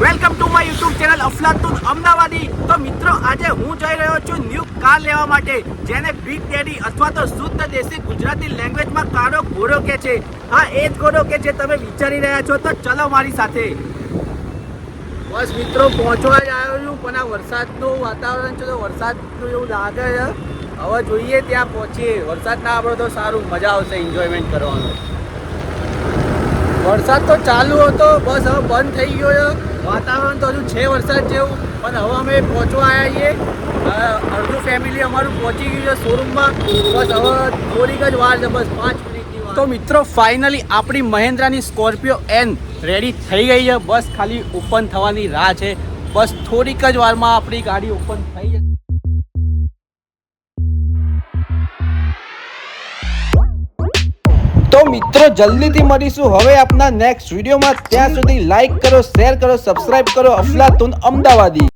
Welcome to my YouTube channel Aflatoon Amdavadi. તો મિત્રો આજે હું જઈ રહ્યો છું ન્યૂ કાર લેવા માટે, જેને બિગ ડેડી અથવા તો શુદ્ધ દેશી ગુજરાતી લેંગ્વેજમાં કાળો ઘોડો કે છે। હા, એ જ ઘોડો કે જે તમે વિચારી રહ્યા છો। તો ચલો મારી સાથે। બસ મિત્રો પહોંચવા જ આવ્યો છું, પણ આ વરસાદનું વાતાવરણ છે તો વરસાદનું એવું લાગે છે। હવે જોઈએ ત્યાં પહોંચીએ। વરસાદ ના આપણે તો સારું, મજા આવશે એન્જોયમેન્ટ કરવાનું। વરસાદ તો ચાલુ હતો, બસ હવે બંધ થઈ ગયો છે। વાતાવરણ તો હજુ છે વરસાદ જેવું, પણ હવે અમે પહોંચવા આવ્યા છીએ। અડધું ફેમિલી અમારું પહોંચી ગયું છે શોરૂમમાં। બસ હવે થોડીક જ વાર છે, બસ 5 મિનિટની વાર। તો મિત્રો ફાઇનલી આપણી મહિન્દ્રાની સ્કોર્પિયો એન રેડી થઈ ગઈ છે। બસ ખાલી ઓપન થવાની રાહ છે। બસ થોડીક જ વારમાં આપણી ગાડી ઓપન થઈ જશે। તો મિત્રો જલ્દીથી મળીશું હવે આપના નેક્સ્ટ વિડીયોમાં। ત્યાં સુધી લાઈક કરો, શેર કરો, સબસ્ક્રાઇબ કરો અફલાતુન અમદાવાદી।